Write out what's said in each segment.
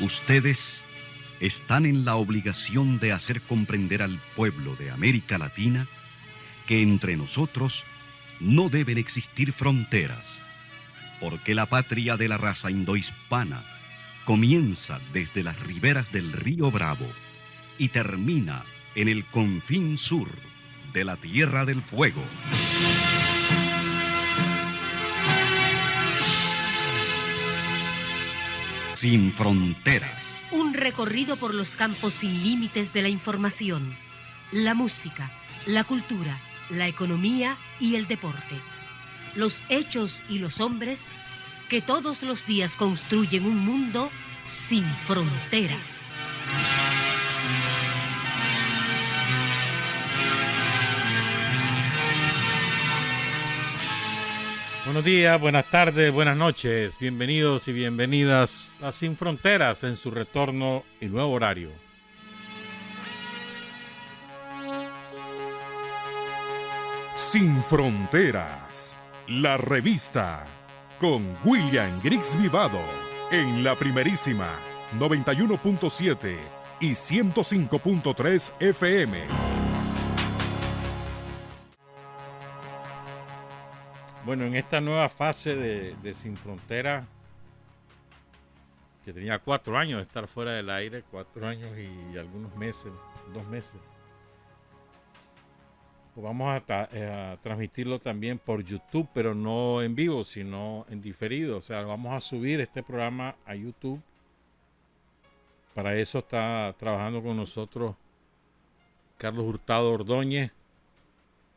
Ustedes están en la obligación de hacer comprender al pueblo de América Latina que entre nosotros no deben existir fronteras, porque la patria de la raza indohispana comienza desde las riberas del río Bravo y termina en el confín sur de la Tierra del Fuego. Sin fronteras. Un recorrido por los campos sin límites de la información, la música, la cultura, la economía y el deporte. Los hechos y los hombres que todos los días construyen un mundo sin fronteras. Buenos días, buenas tardes, buenas noches. Bienvenidos y bienvenidas a Sin Fronteras en su retorno y nuevo horario. Sin Fronteras, la revista, con William Griggs Vivado, en la primerísima 91.7 y 105.3 FM. Bueno, en esta nueva fase de Sin Frontera, que tenía 4 años de estar fuera del aire, 4 años y algunos meses, 2 meses, pues vamos a transmitirlo también por YouTube, pero no en vivo, sino en diferido. O sea, vamos a subir este programa a YouTube. Para eso está trabajando con nosotros Carlos Hurtado Ordóñez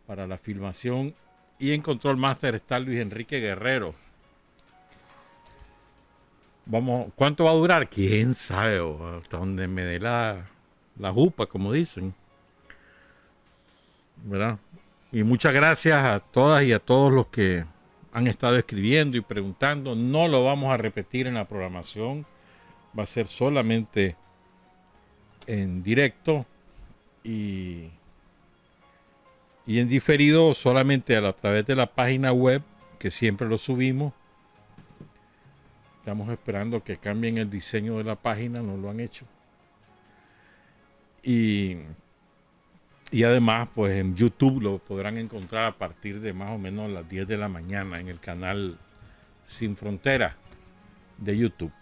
para la filmación. Y en Control Master está Luis Enrique Guerrero. ¿Cuánto va a durar? ¿Quién sabe? Hasta donde me dé la jupa, como dicen. ¿Verdad? Y muchas gracias a todas y a todos los que han estado escribiendo y preguntando. No lo vamos a repetir en la programación. Va a ser solamente en directo y en diferido solamente a través de la página web, que siempre lo subimos. Estamos esperando que cambien el diseño de la página, no lo han hecho. Y además, pues en YouTube lo podrán encontrar a partir de más o menos las 10 de la mañana en el canal Sin Frontera de YouTube.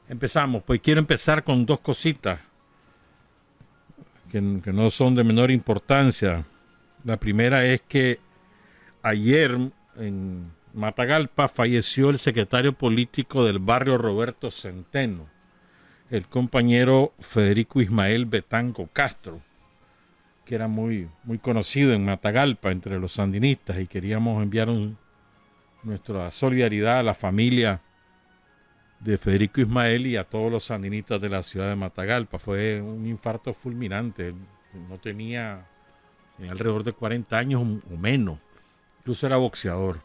Empezamos, pues quiero empezar con 2 cositas que no son de menor importancia. La primera es que ayer en Matagalpa falleció el secretario político del barrio Roberto Centeno, el compañero Federico Ismael Betanco Castro, que era muy conocido en Matagalpa entre los sandinistas, y queríamos enviar nuestra solidaridad a la familia de Federico Ismael y a todos los sandinistas de la ciudad de Matagalpa. Fue un infarto fulminante, tenía alrededor de 40 años o menos, incluso era boxeador.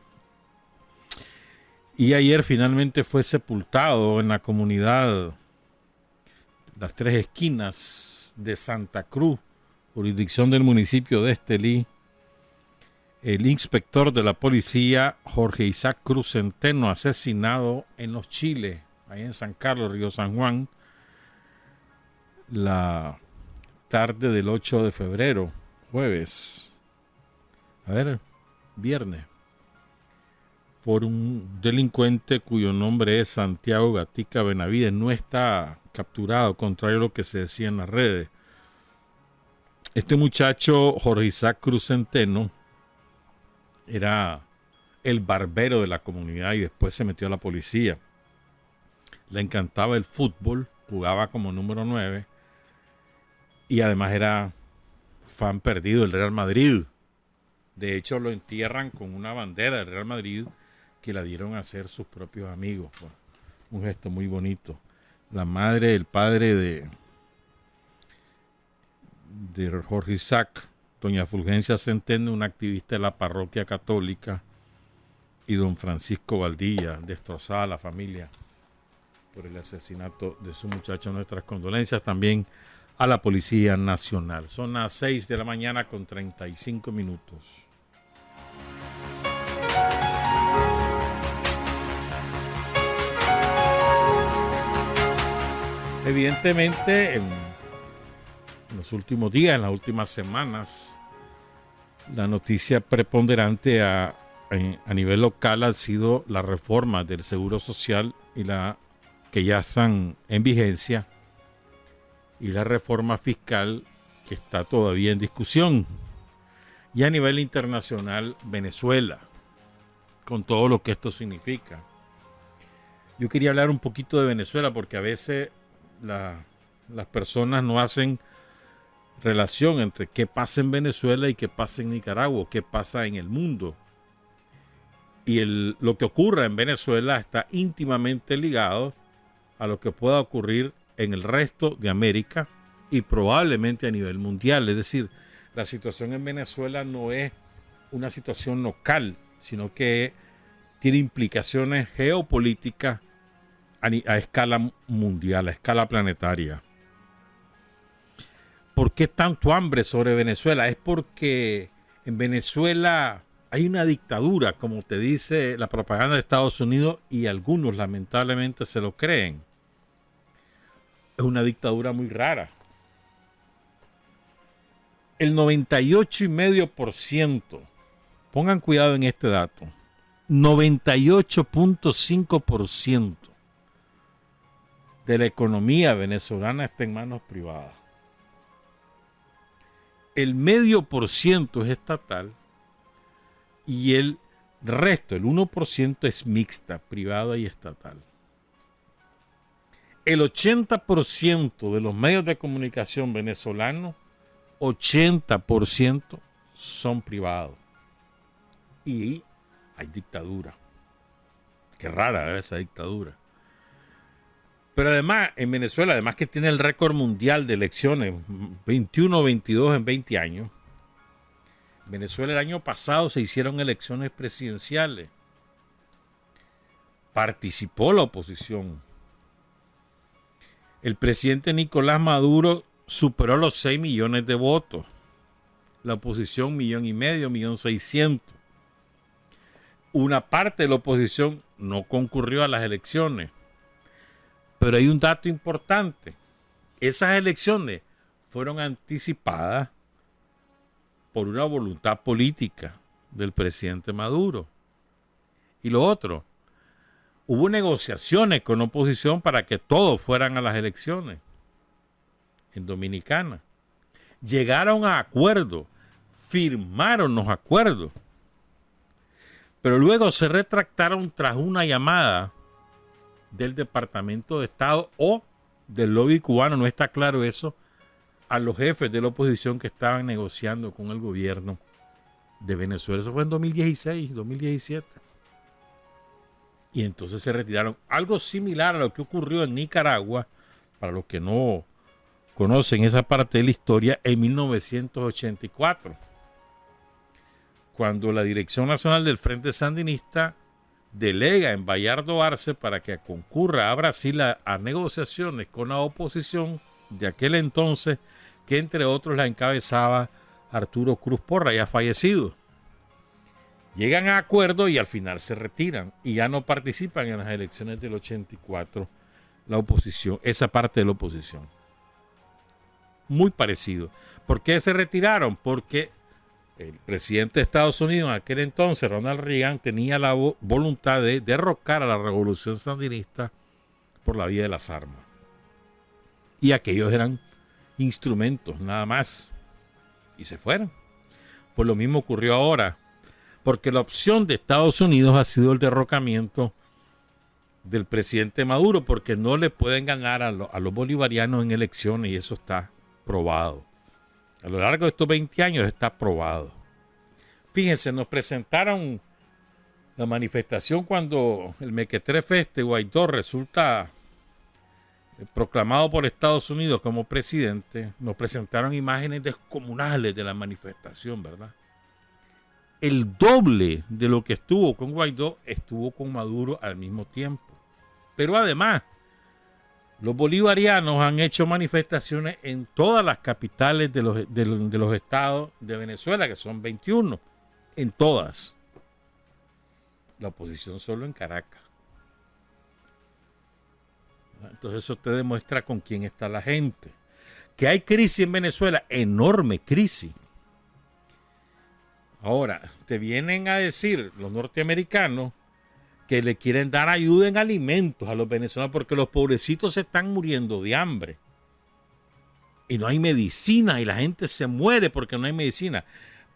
Y ayer finalmente fue sepultado en la comunidad Las Tres Esquinas de Santa Cruz, jurisdicción del municipio de Estelí, el inspector de la policía Jorge Isaac Cruz Centeno, asesinado en Los Chiles, ahí en San Carlos, Río San Juan, la tarde del 8 de febrero. Viernes, por un delincuente cuyo nombre es Santiago Gatica Benavides. No está capturado, contrario a lo que se decía en las redes. Este muchacho, Jorge Isaac Cruz Centeno, era el barbero de la comunidad y después se metió a la policía. Le encantaba el fútbol, jugaba como número 9 y además era fan perdido del Real Madrid. De hecho, lo entierran con una bandera del Real Madrid que la dieron a hacer sus propios amigos. Pues, un gesto muy bonito. La madre, el padre de Jorge Isaac, doña Fulgencia Centeno, una activista de la parroquia católica, y don Francisco Valdilla, destrozada la familia por el asesinato de su muchacho. Nuestras condolencias también a la Policía Nacional. Son las 6 de la mañana con 35 minutos. Evidentemente, en los últimos días, en las últimas semanas, la noticia preponderante a nivel local ha sido la reforma del Seguro Social y la que ya están en vigencia, y la reforma fiscal que está todavía en discusión. Y a nivel internacional, Venezuela, con todo lo que esto significa. Yo quería hablar un poquito de Venezuela porque a veces las personas no hacen relación entre qué pasa en Venezuela y qué pasa en Nicaragua, qué pasa en el mundo. Y lo que ocurra en Venezuela está íntimamente ligado a lo que pueda ocurrir en el resto de América y probablemente a nivel mundial. Es decir, la situación en Venezuela no es una situación local, sino que tiene implicaciones geopolíticas a escala mundial, a escala planetaria. ¿Por qué tanto hambre sobre Venezuela? Es porque en Venezuela hay una dictadura, como te dice la propaganda de Estados Unidos, y algunos lamentablemente se lo creen. Es una dictadura muy rara. El 98,5%, pongan cuidado en este dato, 98,5% de la economía venezolana está en manos privadas. El 0,5% es estatal y el resto, el 1%, es mixta, privada y estatal. El 80% de los medios de comunicación venezolanos, 80% son privados. Y hay dictadura. Qué rara esa dictadura. Pero además, en Venezuela, además que tiene el récord mundial de elecciones, 21 o 22 en 20 años, en Venezuela el año pasado se hicieron elecciones presidenciales. Participó la oposición. El presidente Nicolás Maduro superó los 6 millones de votos. La oposición 1,500,000, 1,600,000. Una parte de la oposición no concurrió a las elecciones. Pero hay un dato importante. Esas elecciones fueron anticipadas por una voluntad política del presidente Maduro. Y lo otro, hubo negociaciones con la oposición para que todos fueran a las elecciones en Dominicana. Llegaron a acuerdos, firmaron los acuerdos, pero luego se retractaron tras una llamada del Departamento de Estado o del lobby cubano, no está claro eso, a los jefes de la oposición que estaban negociando con el gobierno de Venezuela. Eso fue en 2016, 2017. Y entonces se retiraron. Algo similar a lo que ocurrió en Nicaragua, para los que no conocen esa parte de la historia, en 1984, cuando la Dirección Nacional del Frente Sandinista delega en Bayardo Arce para que concurra a Brasil a negociaciones con la oposición de aquel entonces, que entre otros la encabezaba Arturo Cruz Porra, ya fallecido. Llegan a acuerdo y al final se retiran y ya no participan en las elecciones del 84 la oposición, esa parte de la oposición. Muy parecido. ¿Por qué se retiraron? Porque el presidente de Estados Unidos en aquel entonces, Ronald Reagan, tenía la voluntad de derrocar a la revolución sandinista por la vía de las armas. Y aquellos eran instrumentos, nada más. Y se fueron. Pues lo mismo ocurrió ahora, porque la opción de Estados Unidos ha sido el derrocamiento del presidente Maduro, porque no le pueden ganar a los bolivarianos en elecciones, y eso está probado. A lo largo de estos 20 años está probado. Fíjense, nos presentaron la manifestación cuando el Mequetrefe Guaidó resulta proclamado por Estados Unidos como presidente. Nos presentaron imágenes descomunales de la manifestación, ¿verdad? El doble de lo que estuvo con Guaidó estuvo con Maduro al mismo tiempo. Pero además, los bolivarianos han hecho manifestaciones en todas las capitales de los estados de Venezuela, que son 21, en todas. La oposición solo en Caracas. Entonces eso te demuestra con quién está la gente. Que hay crisis en Venezuela, enorme crisis. Ahora, te vienen a decir los norteamericanos que le quieren dar ayuda en alimentos a los venezolanos porque los pobrecitos se están muriendo de hambre. Y no hay medicina y la gente se muere porque no hay medicina.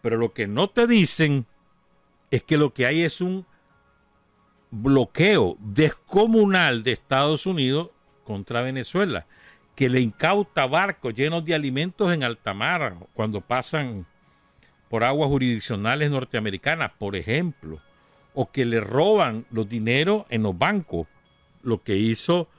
Pero lo que no te dicen es que lo que hay es un bloqueo descomunal de Estados Unidos contra Venezuela, que le incauta barcos llenos de alimentos en alta mar cuando pasan por aguas jurisdiccionales norteamericanas, por ejemplo, o que le roban los dineros en los bancos, lo que hizo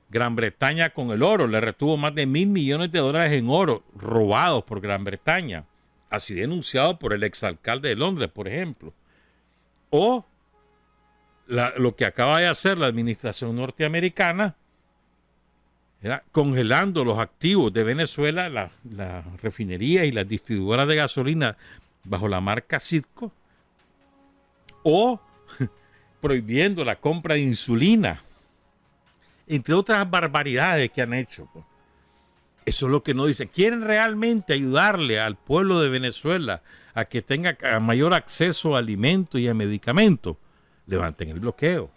Gran Bretaña con el oro, le retuvo más de $1.000 millones en oro robados por Gran Bretaña, así denunciado por el exalcalde de Londres, por ejemplo, o lo que acaba de hacer la administración norteamericana, era congelando los activos de Venezuela, las refinerías y las distribuidoras de gasolina bajo la marca Citgo, o prohibiendo la compra de insulina, entre otras barbaridades que han hecho. Eso es lo que nos dice. ¿Quieren realmente ayudarle al pueblo de Venezuela a que tenga mayor acceso a alimentos y a medicamentos? Levanten el bloqueo.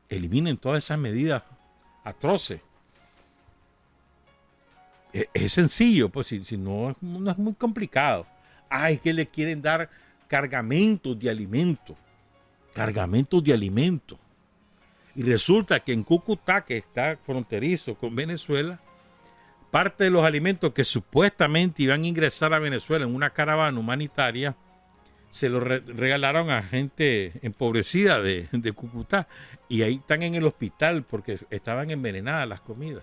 Eliminen todas esas medidas atroces. Es sencillo, pues si no, no es muy complicado. Es que le quieren dar cargamentos de alimentos. Cargamentos de alimentos. Y resulta que en Cúcuta, que está fronterizo con Venezuela, parte de los alimentos que supuestamente iban a ingresar a Venezuela en una caravana humanitaria, se los regalaron a gente empobrecida de Cúcuta. Y ahí están en el hospital porque estaban envenenadas las comidas.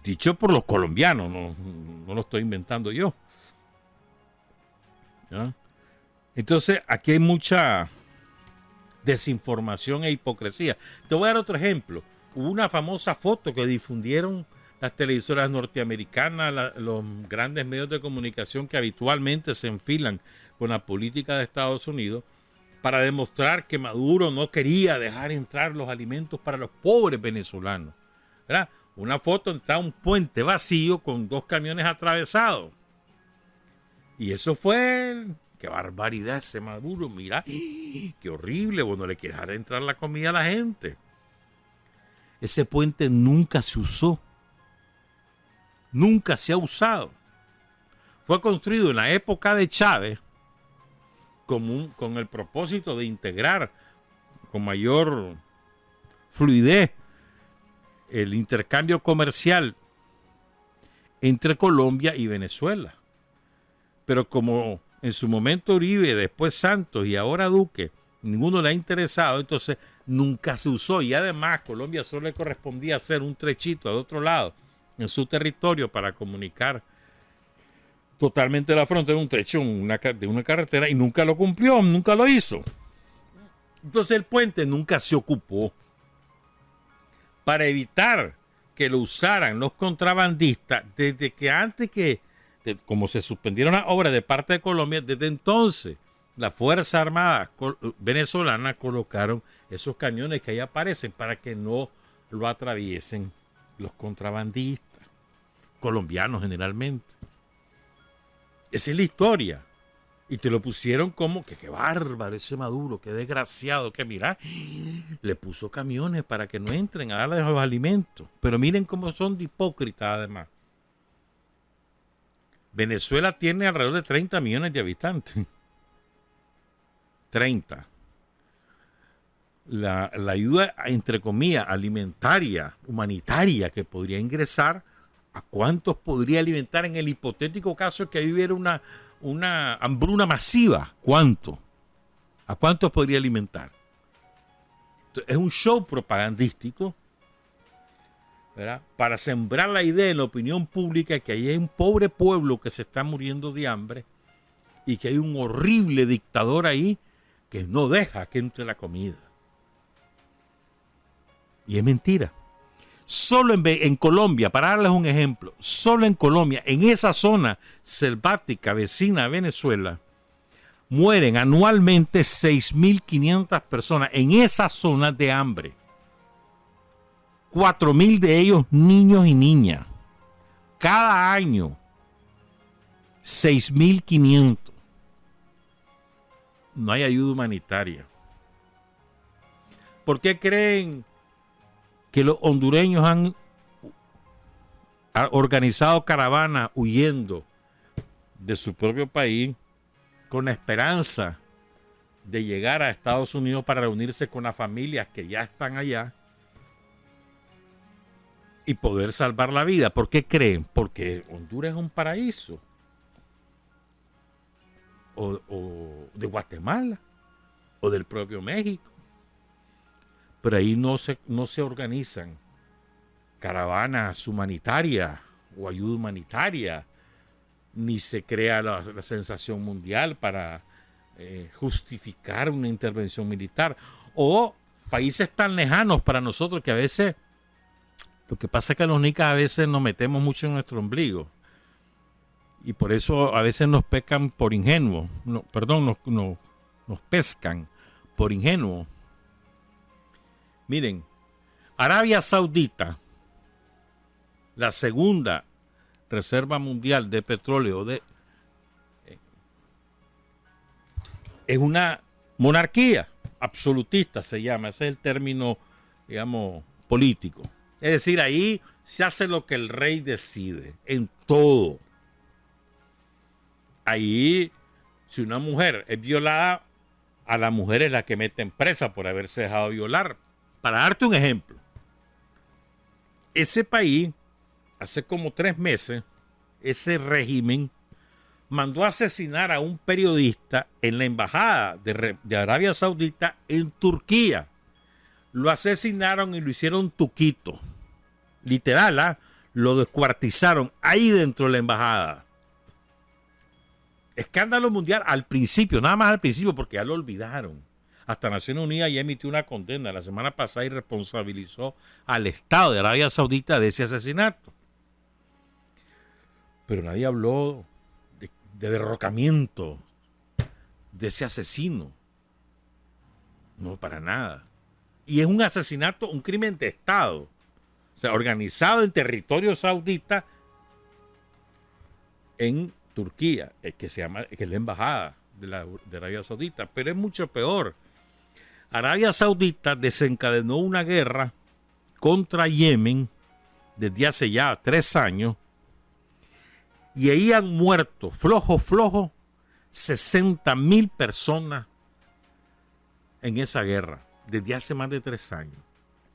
Dicho por los colombianos, no lo estoy inventando yo. ¿Ya? Entonces, aquí hay mucha desinformación e hipocresía. Te voy a dar otro ejemplo. Hubo una famosa foto que difundieron las televisoras norteamericanas, los grandes medios de comunicación que habitualmente se enfilan con la política de Estados Unidos para demostrar que Maduro no quería dejar entrar los alimentos para los pobres venezolanos. ¿Verdad? Una foto está un puente vacío con 2 camiones atravesados. Y eso fue... ¡Qué barbaridad ese Maduro! Mira, qué horrible, bueno, le quiere dejar entrar la comida a la gente. Ese puente nunca se usó. Nunca se ha usado. Fue construido en la época de Chávez con el propósito de integrar con mayor fluidez el intercambio comercial entre Colombia y Venezuela. Pero como en su momento Uribe, después Santos y ahora Duque, ninguno le ha interesado, entonces nunca se usó. Y además Colombia solo le correspondía hacer un trechito al otro lado en su territorio para comunicar totalmente la frontera, un trecho de una carretera, y nunca lo cumplió, nunca lo hizo. Entonces el puente nunca se ocupó. Para evitar que lo usaran los contrabandistas, desde que antes como se suspendieron las obras de parte de Colombia, desde entonces la Fuerza Armada venezolana colocaron esos cañones que ahí aparecen para que no lo atraviesen los contrabandistas, colombianos generalmente. Esa es la historia. Y te lo pusieron como que qué bárbaro ese Maduro, qué desgraciado, que mira, le puso camiones para que no entren a darle los alimentos. Pero miren cómo son de hipócritas además. Venezuela tiene alrededor de 30 millones de habitantes. 30. La ayuda, entre comillas, alimentaria, humanitaria que podría ingresar, ¿a cuántos podría alimentar en el hipotético caso que hubiera una hambruna masiva? ¿Cuánto? ¿A cuántos podría alimentar? Entonces, es un show propagandístico, ¿verdad? Para sembrar la idea en la opinión pública que ahí hay un pobre pueblo que se está muriendo de hambre y que hay un horrible dictador ahí que no deja que entre la comida. Y es mentira. Solo en Colombia, para darles un ejemplo, solo en Colombia, en esa zona selvática vecina a Venezuela, mueren anualmente 6.500 personas en esa zona de hambre. 4.000 de ellos niños y niñas. Cada año, 6.500. No hay ayuda humanitaria. ¿Por qué creen que los hondureños han organizado caravanas huyendo de su propio país con la esperanza de llegar a Estados Unidos para reunirse con las familias que ya están allá y poder salvar la vida? ¿Por qué creen? Porque Honduras es un paraíso. O de Guatemala, o del propio México. Pero ahí no se organizan caravanas humanitarias o ayuda humanitaria, ni se crea la sensación mundial para justificar una intervención militar. O países tan lejanos para nosotros que a veces, lo que pasa es que los nicas a veces nos metemos mucho en nuestro ombligo. Y por eso a veces nos pescan por ingenuos. Nos pescan por ingenuos. Miren, Arabia Saudita, la segunda reserva mundial de petróleo, es una monarquía absolutista, se llama. Ese es el término, digamos, político. Es decir, ahí se hace lo que el rey decide, en todo. Ahí, si una mujer es violada, a la mujer es la que meten presa por haberse dejado violar. Para darte un ejemplo, ese país, hace como 3 meses, ese régimen mandó a asesinar a un periodista en la embajada de Arabia Saudita en Turquía. Lo asesinaron y lo hicieron tuquito. Literal, lo descuartizaron ahí dentro de la embajada. Escándalo mundial al principio, nada más al principio, porque ya lo olvidaron. Hasta Naciones Unidas ya emitió una condena la semana pasada y responsabilizó al Estado de Arabia Saudita de ese asesinato. Pero nadie habló de derrocamiento de ese asesino. No, para nada. Y es un asesinato, un crimen de Estado. O sea, organizado en territorio saudita en Turquía, que es la embajada de Arabia Saudita. Pero es mucho peor. Arabia Saudita desencadenó una guerra contra Yemen desde hace ya 3 años y ahí han muerto, flojo, 60.000 personas en esa guerra desde hace más de 3 años.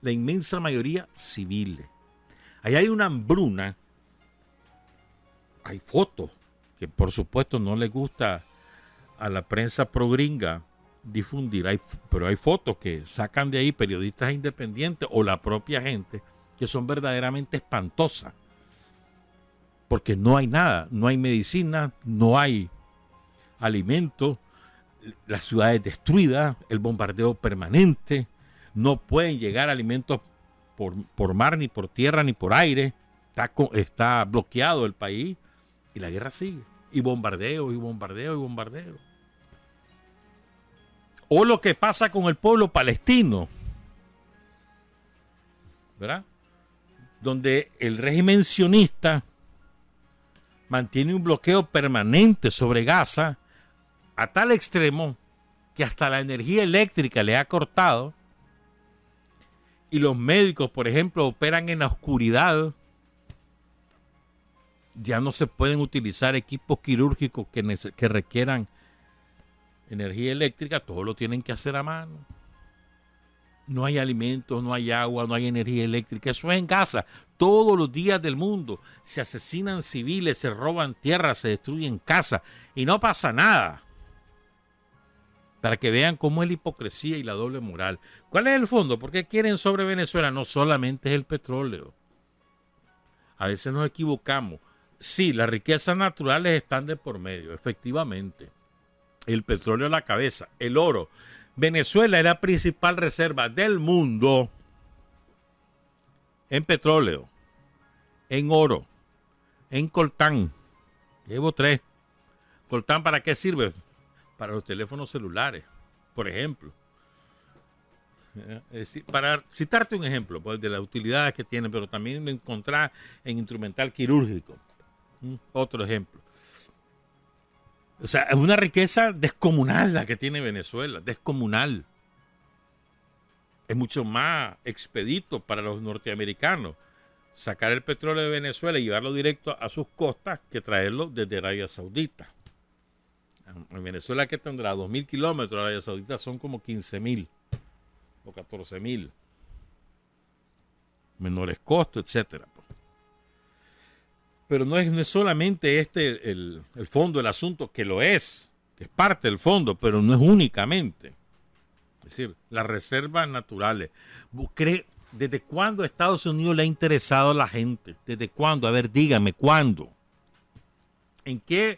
La inmensa mayoría civiles. Ahí hay una hambruna. Hay fotos que por supuesto no les gusta a la prensa progringa difundir, pero hay fotos que sacan de ahí periodistas independientes o la propia gente que son verdaderamente espantosas, porque no hay nada, no hay medicina, no hay alimentos, las ciudades destruidas, el bombardeo permanente, no pueden llegar alimentos por mar, ni por tierra, ni por aire, está bloqueado el país y la guerra sigue, y bombardeo, y bombardeo, y bombardeo. O lo que pasa con el pueblo palestino, ¿verdad? Donde el régimen sionista mantiene un bloqueo permanente sobre Gaza a tal extremo que hasta la energía eléctrica le ha cortado y los médicos, por ejemplo, operan en la oscuridad. Ya no se pueden utilizar equipos quirúrgicos que requieran energía eléctrica, todo lo tienen que hacer a mano. No hay alimentos, no hay agua, no hay energía eléctrica. Eso es en Gaza. Todos los días del mundo se asesinan civiles, se roban tierras, se destruyen casas y no pasa nada. Para que vean cómo es la hipocresía y la doble moral. ¿Cuál es el fondo? ¿Por qué quieren sobre Venezuela? No solamente es el petróleo. A veces nos equivocamos. Sí, las riquezas naturales están de por medio, efectivamente. El petróleo a la cabeza, el oro. Venezuela es la principal reserva del mundo en petróleo, en oro, en coltán. Llevo 3. ¿Coltán para qué sirve? Para los teléfonos celulares, por ejemplo. Es decir, para citarte un ejemplo pues, de las utilidades que tiene, pero también lo encontrás en instrumental quirúrgico. Otro ejemplo. O sea, es una riqueza descomunal la que tiene Venezuela, descomunal. Es mucho más expedito para los norteamericanos sacar el petróleo de Venezuela y llevarlo directo a sus costas que traerlo desde Arabia Saudita. En Venezuela, que tendrá 2.000 kilómetros, Arabia Saudita son como 15.000 o 14.000. Menores costos, etcétera. Pero no es solamente el fondo del asunto, que lo es, que es parte del fondo, pero no es únicamente. Es decir, las reservas naturales. ¿Desde cuándo a Estados Unidos le ha interesado a la gente? ¿Desde cuándo? A ver, dígame, ¿cuándo? ¿En qué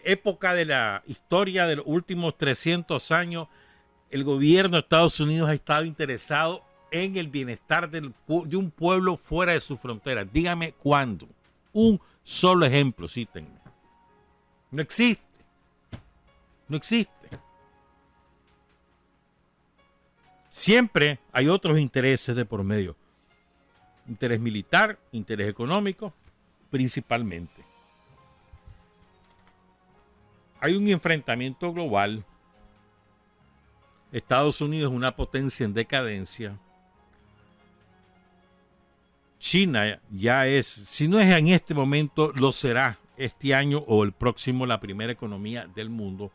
época de la historia de los últimos 300 años el gobierno de Estados Unidos ha estado interesado en el bienestar de un pueblo fuera de sus fronteras? Dígame cuándo. Un solo ejemplo, cítenme. No existe. No existe. Siempre hay otros intereses de por medio. Interés militar, interés económico, principalmente. Hay un enfrentamiento global. Estados Unidos es una potencia en decadencia. China ya es, si no es en este momento, lo será este año o el próximo, la primera economía del mundo.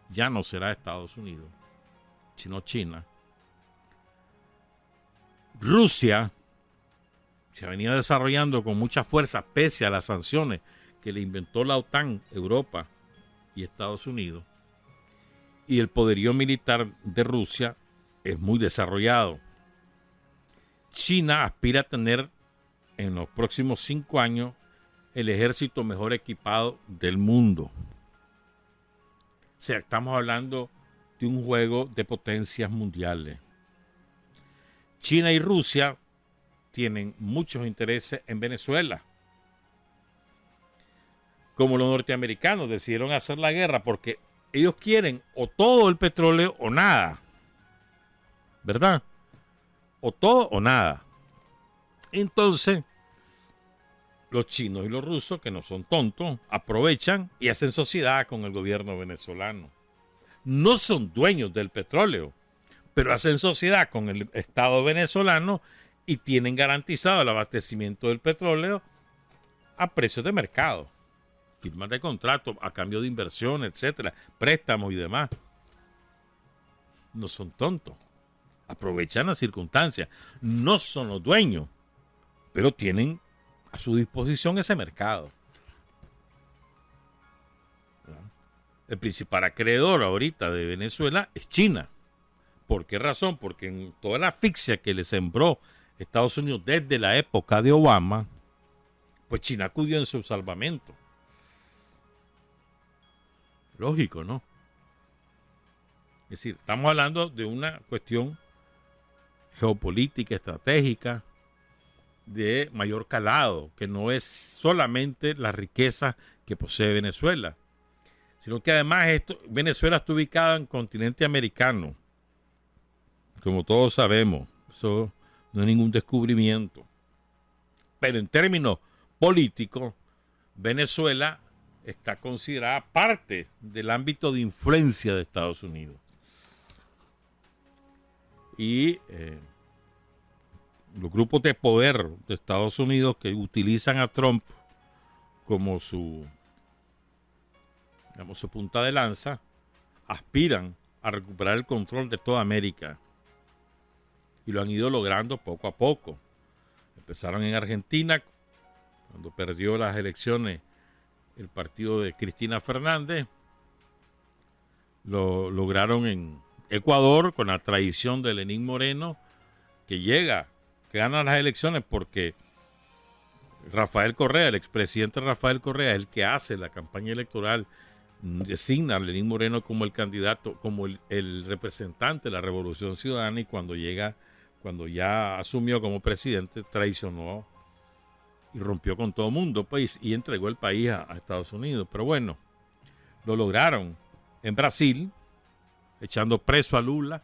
Ya no será Estados Unidos, sino China. Rusia se ha venido desarrollando con mucha fuerza pese a las sanciones que le inventó la OTAN, Europa y Estados Unidos. Y el poderío militar de Rusia es muy desarrollado. China aspira a tener en los próximos 5 años el ejército mejor equipado del mundo. O sea, estamos hablando de un juego de potencias mundiales. China y Rusia tienen muchos intereses en Venezuela. Como los norteamericanos decidieron hacer la guerra porque ellos quieren o todo el petróleo o nada. ¿Verdad? O todo o nada. Entonces, los chinos y los rusos, que no son tontos, aprovechan y hacen sociedad con el gobierno venezolano. No son dueños del petróleo, pero hacen sociedad con el Estado venezolano y tienen garantizado el abastecimiento del petróleo a precios de mercado. Firmas de contrato a cambio de inversión, etcétera, préstamos y demás. No son tontos. Aprovechan las circunstancias. No son los dueños, pero tienen a su disposición ese mercado. El principal acreedor ahorita de Venezuela es China. ¿Por qué razón? Porque en toda la asfixia que le sembró Estados Unidos desde la época de Obama, pues China acudió en su salvamento. Lógico, ¿no? Es decir, estamos hablando de una cuestión geopolítica, estratégica, de mayor calado, que no es solamente la riqueza que posee Venezuela, sino que además Venezuela está ubicada en el continente americano. Como todos sabemos, eso no es ningún descubrimiento. Pero en términos políticos, Venezuela está considerada parte del ámbito de influencia de Estados Unidos. Y los grupos de poder de Estados Unidos que utilizan a Trump como su punta de lanza, aspiran a recuperar el control de toda América. Y lo han ido logrando poco a poco. Empezaron en Argentina, cuando perdió las elecciones el partido de Cristina Fernández. Lo lograron en Ecuador con la traición de Lenín Moreno, que gana las elecciones porque Rafael Correa, el expresidente Rafael Correa, es el que hace la campaña electoral, designa a Lenín Moreno como el candidato, como el representante de la Revolución Ciudadana, y cuando ya asumió como presidente, traicionó y rompió con todo el mundo, pues, y entregó el país a Estados Unidos. Pero bueno, lo lograron en Brasil, echando preso a Lula,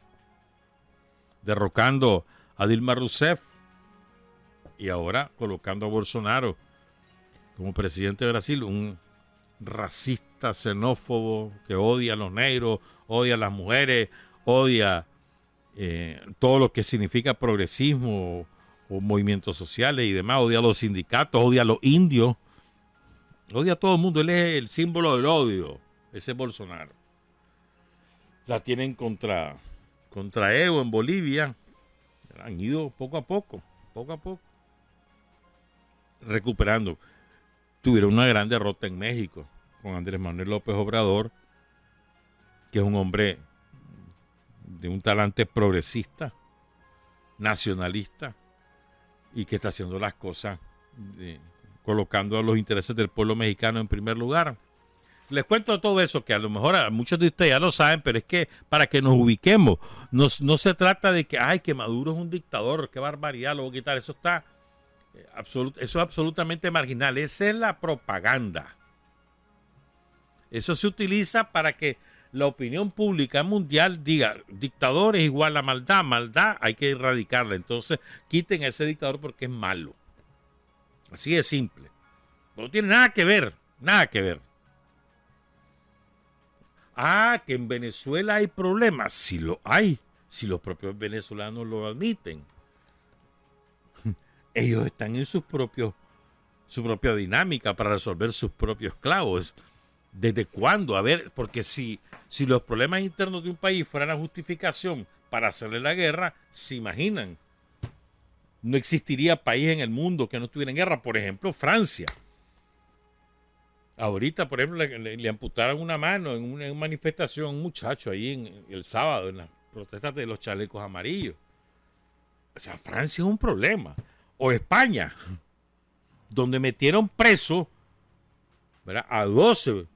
derrocando a Dilma Rousseff y ahora colocando a Bolsonaro como presidente de Brasil, un racista, xenófobo, que odia a los negros, odia a las mujeres, odia todo lo que significa progresismo o movimientos sociales y demás, odia a los sindicatos, odia a los indios, odia a todo el mundo. Él es el símbolo del odio, ese Bolsonaro. La tienen contra Evo en Bolivia. Han ido poco a poco, recuperando. Tuvieron una gran derrota en México con Andrés Manuel López Obrador, que es un hombre de un talante progresista, nacionalista, y que está haciendo las cosas colocando a los intereses del pueblo mexicano en primer lugar. Les cuento todo eso, que a lo mejor a muchos de ustedes ya lo saben, pero es que para que nos ubiquemos, no se trata de que, que Maduro es un dictador, qué barbaridad, lo voy a quitar. Eso está eso es absolutamente marginal. Esa es la propaganda. Eso se utiliza para que la opinión pública mundial diga, dictador es igual a maldad, maldad hay que erradicarla. Entonces quiten a ese dictador porque es malo. Así de simple. No tiene nada que ver, nada que ver. Que en Venezuela hay problemas. Sí lo hay, si los propios venezolanos lo admiten. Ellos están en su propia dinámica para resolver sus propios clavos. ¿Desde cuándo? A ver, porque si los problemas internos de un país fueran la justificación para hacerle la guerra, se imaginan. No existiría país en el mundo que no estuviera en guerra. Por ejemplo, Francia. Ahorita, por ejemplo, le amputaron una mano en una manifestación a un muchacho ahí el sábado, en las protestas de los chalecos amarillos. O sea, Francia es un problema. O España, donde metieron preso, ¿verdad?, a 12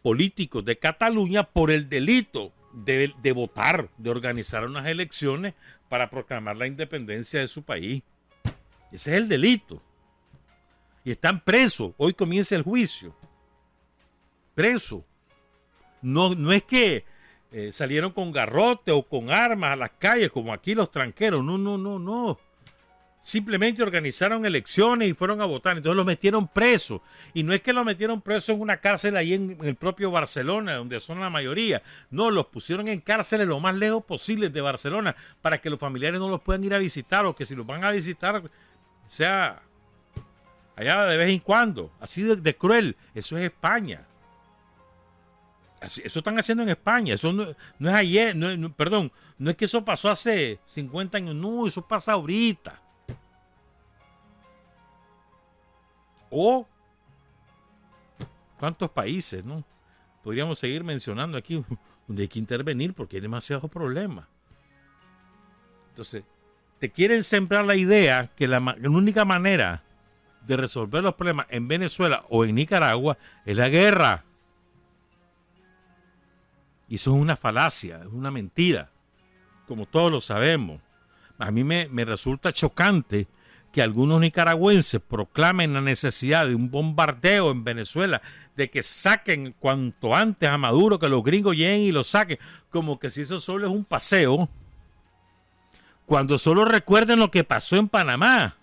políticos de Cataluña por el delito de votar, de organizar unas elecciones para proclamar la independencia de su país. Ese es el delito. Y están presos. Hoy comienza el juicio. Presos. No es que salieron con garrote o con armas a las calles como aquí los tranqueros. No. Simplemente organizaron elecciones y fueron a votar. Entonces los metieron presos. Y no es que los metieron presos en una cárcel ahí en el propio Barcelona, donde son la mayoría. No, los pusieron en cárceles lo más lejos posible de Barcelona para que los familiares no los puedan ir a visitar, o que si los van a visitar sea allá de vez en cuando. Así de cruel. Eso es España. Eso están haciendo en España. Eso no es ayer. Perdón, no es que eso pasó hace 50 años. No, eso pasa ahorita. O cuántos países, ¿no? Podríamos seguir mencionando aquí donde hay que intervenir porque hay demasiados problemas. Entonces, te quieren sembrar la idea que la única manera de resolver los problemas en Venezuela o en Nicaragua es la guerra. Y eso es una falacia, es una mentira, como todos lo sabemos. A mí me resulta chocante que algunos nicaragüenses proclamen la necesidad de un bombardeo en Venezuela, de que saquen cuanto antes a Maduro, que los gringos lleguen y lo saquen, como que si eso solo es un paseo, cuando solo recuerden lo que pasó en Panamá.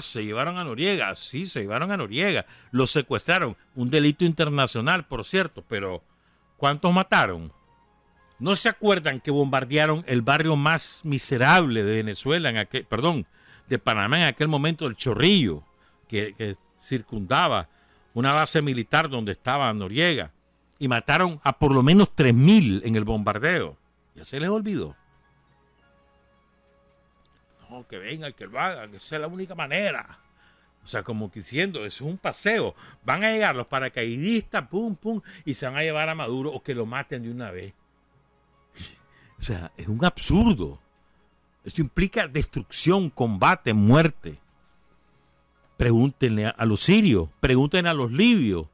Se llevaron a Noriega. Sí, se llevaron a Noriega. Lo secuestraron. Un delito internacional, por cierto, pero ¿cuántos mataron? ¿No se acuerdan que bombardearon el barrio más miserable de Venezuela, de Panamá en aquel momento, el Chorrillo, que circundaba una base militar donde estaba Noriega, y mataron a por lo menos 3,000 en el bombardeo? Ya se les olvidó. No, que vengan, que lo hagan, que esa es la única manera. O sea, como que diciendo, eso es un paseo. Van a llegar los paracaidistas, pum, y se van a llevar a Maduro, o que lo maten de una vez. O sea, es un absurdo. Esto implica destrucción, combate, muerte. Pregúntenle a los sirios, pregúntenle a los libios.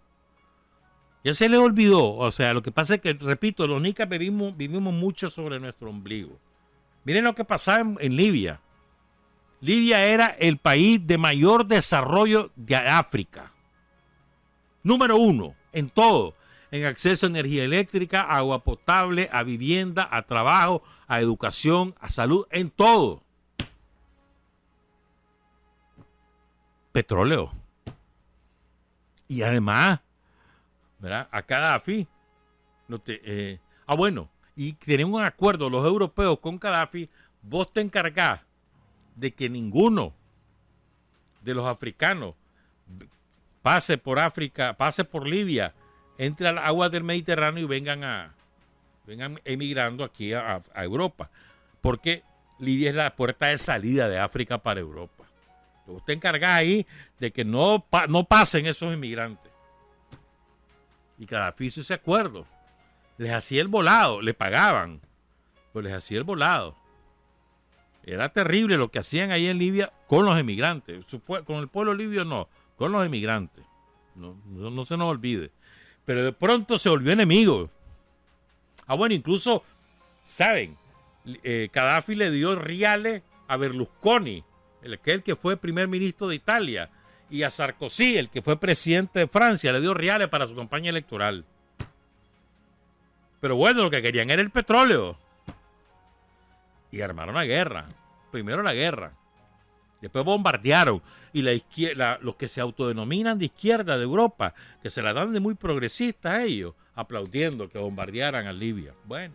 Ya se les olvidó. O sea, lo que pasa es que, repito, los nicas vivimos mucho sobre nuestro ombligo. Miren lo que pasaba en Libia. Libia era el país de mayor desarrollo de África. Número 1 en todo. en acceso a energía eléctrica, a agua potable, a vivienda, a trabajo, a educación, a salud, en todo. Petróleo. Y además, ¿verdad? A Gaddafi, bueno, y tenemos un acuerdo los europeos con Gaddafi, vos te encargás de que ninguno de los africanos pase por África, pase por Libia, entre a las aguas del Mediterráneo y vengan emigrando aquí a Europa, porque Libia es la puerta de salida de África para Europa. Vos te encargás ahí de que no pasen esos inmigrantes. Y Gaddafi hizo ese acuerdo. Les hacía el volado, le pagaban, pues les hacía el volado. Era terrible lo que hacían ahí en Libia con los emigrantes. Con el pueblo libio no, con los emigrantes. No se nos olvide. Pero de pronto se volvió enemigo. Bueno, incluso, ¿saben? Gaddafi le dio reales a Berlusconi, el que fue primer ministro de Italia, y a Sarkozy, el que fue presidente de Francia, le dio reales para su campaña electoral. Pero bueno, lo que querían era el petróleo. Y armaron la guerra. Primero la guerra. Después bombardearon. Y la izquierda, los que se autodenominan de izquierda de Europa, que se la dan de muy progresistas a ellos, aplaudiendo que bombardearan a Libia. Bueno,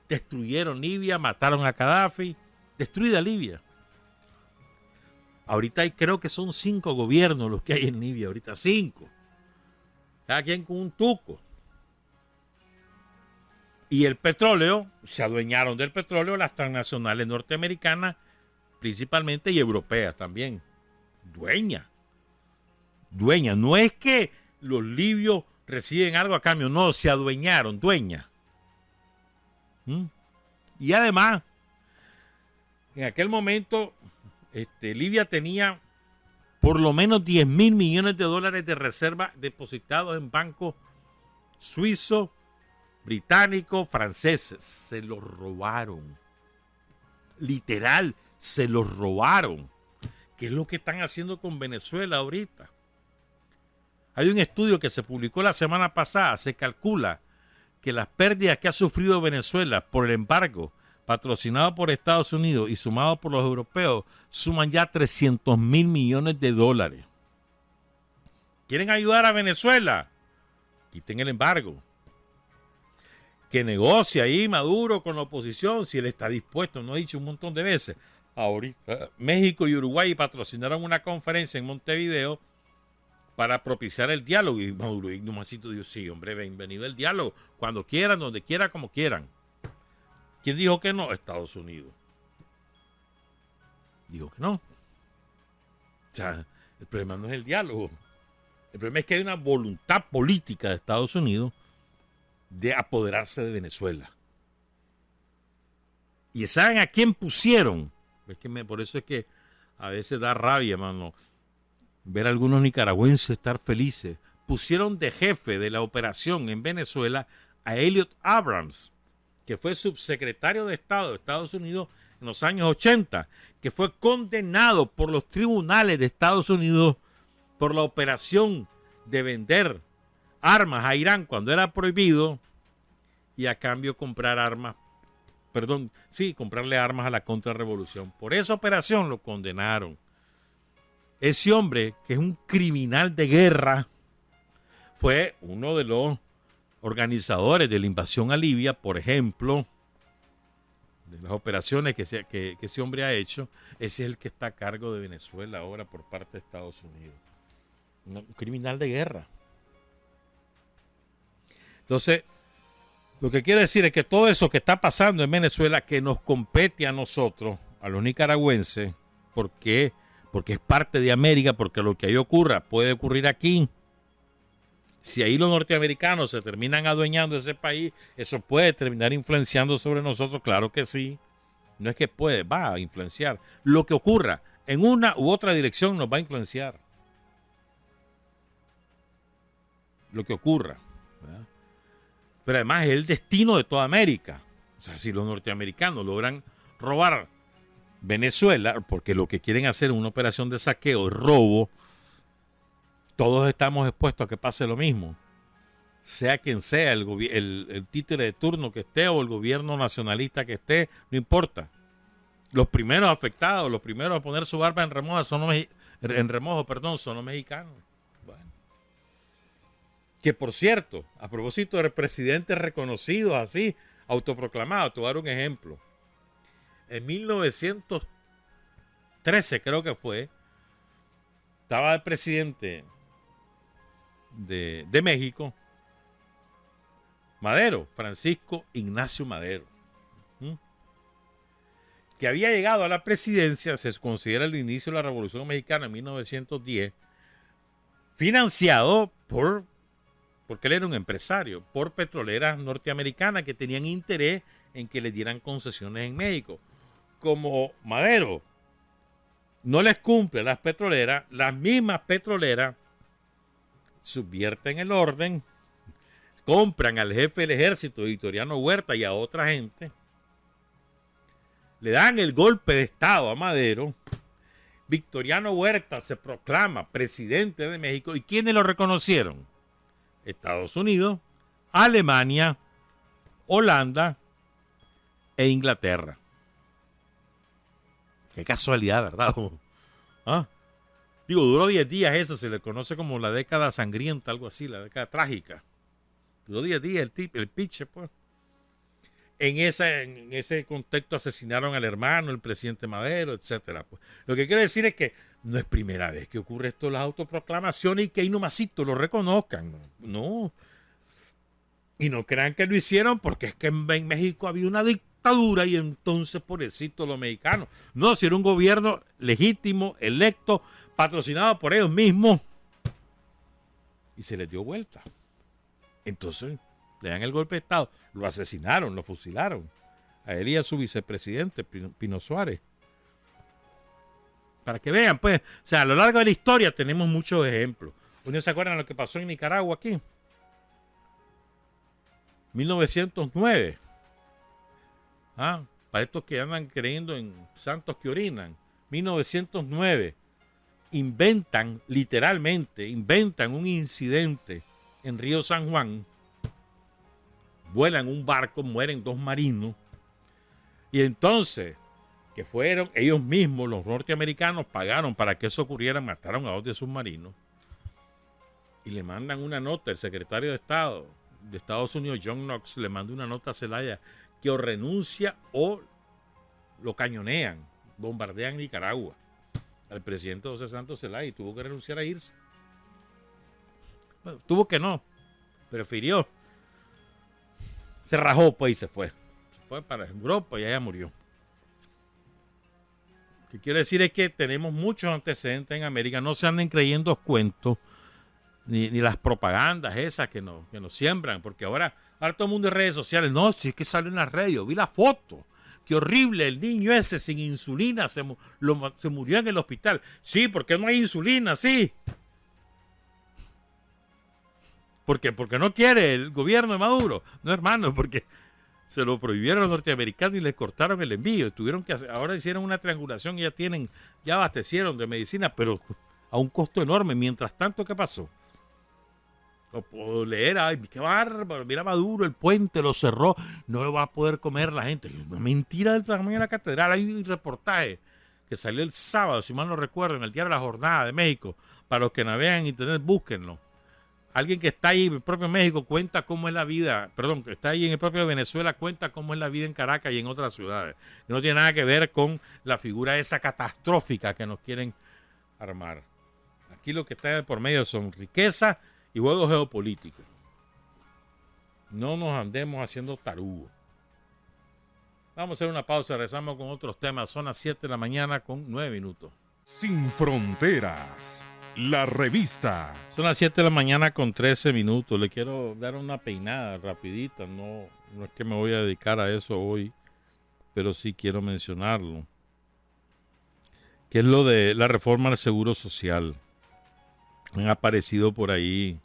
destruyeron Libia, mataron a Gaddafi, destruida Libia. Ahorita creo que son 5 gobiernos los que hay en Libia, ahorita 5. Cada quien con un tuco. Y el petróleo, se adueñaron del petróleo las transnacionales norteamericanas, principalmente, y europeas también. Dueña. No es que los libios reciben algo a cambio, no, se adueñaron, dueña. Y además, en aquel momento, Libia tenía por lo menos 10.000 millones de dólares de reserva depositados en bancos suizos, británicos, franceses. Se los robaron. Literal, se los robaron. ¿Qué es lo que están haciendo con Venezuela ahorita? Hay un estudio que se publicó la semana pasada. Se calcula que las pérdidas que ha sufrido Venezuela por el embargo patrocinado por Estados Unidos y sumado por los europeos suman ya 300.000 millones de dólares. ¿Quieren ayudar a Venezuela? Quiten el embargo. Que negocie ahí Maduro con la oposición si él está dispuesto. No he dicho un montón de veces. Ahorita México y Uruguay patrocinaron una conferencia en Montevideo para propiciar el diálogo. Y Maduro y Numasito dijo, sí, hombre, bienvenido el diálogo. Cuando quieran, donde quieran, como quieran. ¿Quién dijo que no? Estados Unidos. Dijo que no. O sea, el problema no es el diálogo. El problema es que hay una voluntad política de Estados Unidos de apoderarse de Venezuela. ¿Y saben a quién pusieron? Por eso es que a veces da rabia, mano, ver a algunos nicaragüenses estar felices. Pusieron de jefe de la operación en Venezuela a Elliot Abrams, que fue subsecretario de Estado de Estados Unidos en los años 80, que fue condenado por los tribunales de Estados Unidos por la operación de vender armas a Irán cuando era prohibido y a cambio comprarle armas a la contrarrevolución. Por esa operación lo condenaron. Ese hombre, que es un criminal de guerra, fue uno de los organizadores de la invasión a Libia, por ejemplo, de las operaciones que ese hombre ha hecho. Ese es el que está a cargo de Venezuela ahora por parte de Estados Unidos. Un criminal de guerra. Entonces, lo que quiere decir es que todo eso que está pasando en Venezuela, que nos compete a nosotros, a los nicaragüenses, porque es parte de América, porque lo que ahí ocurra puede ocurrir aquí. Si ahí los norteamericanos se terminan adueñando de ese país, eso puede terminar influenciando sobre nosotros, claro que sí. No es que puede, va a influenciar. Lo que ocurra en una u otra dirección nos va a influenciar. Lo que ocurra, ¿verdad? Pero además es el destino de toda América. O sea, si los norteamericanos logran robar Venezuela, porque lo que quieren hacer es una operación de saqueo, de robo, todos estamos expuestos a que pase lo mismo. sea quien sea, el títere de turno que esté o el gobierno nacionalista que esté, no importa. Los primeros afectados, los primeros a poner su barba en remojo son los mexicanos. Bueno. Que por cierto, a propósito de presidentes reconocidos así, autoproclamados, te voy a dar un ejemplo. En 1913 creo que fue, estaba el presidente de México, Madero, Francisco Ignacio Madero, que había llegado a la presidencia, se considera el inicio de la Revolución Mexicana en 1910, financiado porque él era un empresario, por petroleras norteamericanas que tenían interés en que le dieran concesiones en México. Como Madero no les cumple a las petroleras, las mismas petroleras subvierten el orden, compran al jefe del ejército, Victoriano Huerta, y a otra gente, le dan el golpe de estado a Madero. Victoriano Huerta se proclama presidente de México. ¿Y quiénes lo reconocieron? Estados Unidos, Alemania, Holanda e Inglaterra. Qué casualidad, ¿verdad? ¿Ah? Digo, duró 10 días eso, se le conoce como la década sangrienta, algo así, la década trágica. Duró 10 días el piche, pues. En ese contexto asesinaron al hermano, el presidente Madero, etcétera. Pues. Lo que quiero decir es que no es primera vez que ocurre esto, las autoproclamaciones, y que ahí nomasito lo reconozcan. No. Y no crean que lo hicieron porque es que en México había una dictadura y entonces pobrecito los mexicanos. No, si era un gobierno legítimo, electo, patrocinado por ellos mismos. Y se les dio vuelta. Entonces le dan el golpe de estado, lo asesinaron, lo fusilaron, a él y a su vicepresidente, Pino Suárez. Para que vean, pues, o sea, a lo largo de la historia tenemos muchos ejemplos. ¿Ustedes se acuerdan de lo que pasó en Nicaragua aquí? 1909. Para estos que andan creyendo en santos que orinan. 1909. Inventan un incidente en Río San Juan. Vuelan un barco, mueren 2 marinos. Y entonces, que fueron ellos mismos, los norteamericanos, pagaron para que eso ocurriera, mataron a 2 de sus marinos. Y le mandan una nota, el secretario de Estado de Estados Unidos, John Knox, le manda una nota a Zelaya que o renuncia o lo cañonean, bombardean Nicaragua. Al presidente José Santos Zelaya, y tuvo que renunciar a irse. Bueno, tuvo que no, prefirió. Se rajó, pues, y se fue. Se fue para Europa y allá murió. Lo que quiero decir es que tenemos muchos antecedentes en América. No se anden creyendo cuentos, ni las propagandas esas que nos siembran, porque ahora todo el mundo en redes sociales. No, si es que salió en la radio, vi la foto. Qué horrible, el niño ese sin insulina se murió en el hospital. Sí, porque no hay insulina, sí. ¿Por qué? Porque no quiere el gobierno de Maduro. No, hermano, porque se lo prohibieron los norteamericanos y les cortaron el envío. Ahora hicieron una triangulación y ya abastecieron de medicina, pero a un costo enorme. Mientras tanto, ¿qué pasó? Lo puedo leer, ay, qué bárbaro, mira Maduro, el puente lo cerró, no lo va a poder comer la gente. Una mentira del tamaño de la catedral. Hay un reportaje que salió el sábado, si mal no recuerdo, en el diario La Jornada de México. Para los que navegan en internet, búsquenlo. Alguien que está ahí en el propio México cuenta cómo es la vida, que está ahí en el propio Venezuela, cuenta cómo es la vida en Caracas y en otras ciudades. Que no tiene nada que ver con la figura esa catastrófica que nos quieren armar. Aquí lo que está por medio son riqueza y juegos geopolíticos. No nos andemos haciendo tarugos. Vamos a hacer una pausa, regresamos con otros temas. Son las 7 de la mañana con 9 minutos. Sin Fronteras, la revista. Son las 7 de la mañana con 13 minutos. Le quiero dar una peinada rapidita. No es que me voy a dedicar a eso hoy, pero sí quiero mencionarlo. Que es lo de la reforma al Seguro Social. Han aparecido por ahí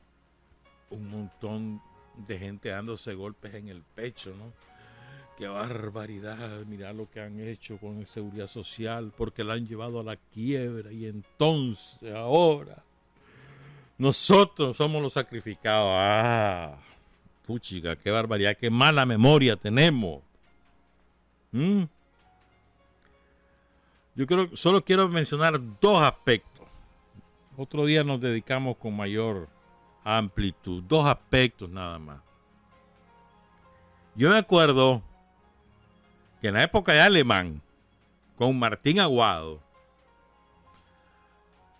un montón de gente dándose golpes en el pecho, ¿no? Qué barbaridad, mira lo que han hecho con la seguridad social, porque la han llevado a la quiebra y entonces ahora Nosotros somos los sacrificados. Ah, puchica, qué barbaridad, qué mala memoria tenemos. Yo solo quiero mencionar dos aspectos. Otro día nos dedicamos con mayor amplitud. Dos aspectos nada más. Yo me acuerdo que en la época de Alemán, con Martín Aguado,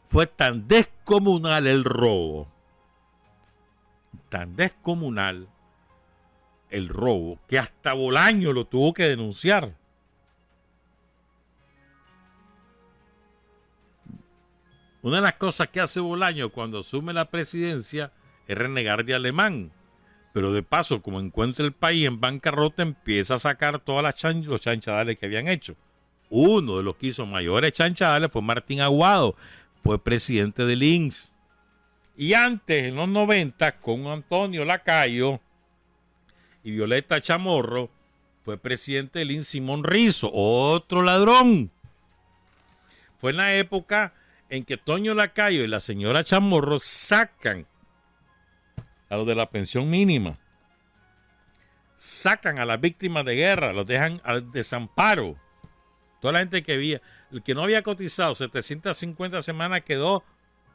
fue tan descomunal el robo, tan descomunal el robo, que hasta Bolaño lo tuvo que denunciar. Una de las cosas que hace Bolaño cuando asume la presidencia es renegar de Alemán. Pero de paso, como encuentra el país en bancarrota, empieza a sacar todas los chanchadales que habían hecho. Uno de los que hizo mayores chanchadales fue Martín Aguado, fue presidente del INSS. Y antes, en los 90, con Antonio Lacayo y Violeta Chamorro, fue presidente del INSS Simón Rizo, otro ladrón. Fue en la época en que Toño Lacayo y la señora Chamorro sacan a los de la pensión mínima, sacan a las víctimas de guerra, los dejan al desamparo. Toda la gente que había, el que no había cotizado 750 semanas quedó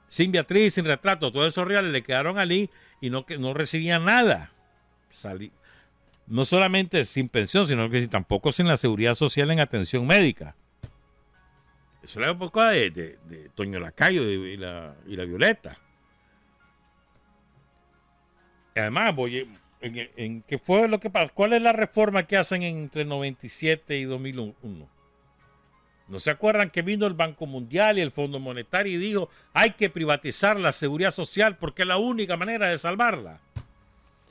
sin Beatriz, sin retrato. Todos esos reales le quedaron allí y no recibían nada. No solamente sin pensión, sino que tampoco sin la seguridad social en atención médica. Eso es la época de Toño Lacayo y la Violeta. Además, ¿qué fue lo que pasó? ¿Cuál es la reforma que hacen entre 97 y 2001? ¿No se acuerdan que vino el Banco Mundial y el Fondo Monetario y dijo hay que privatizar la seguridad social porque es la única manera de salvarla?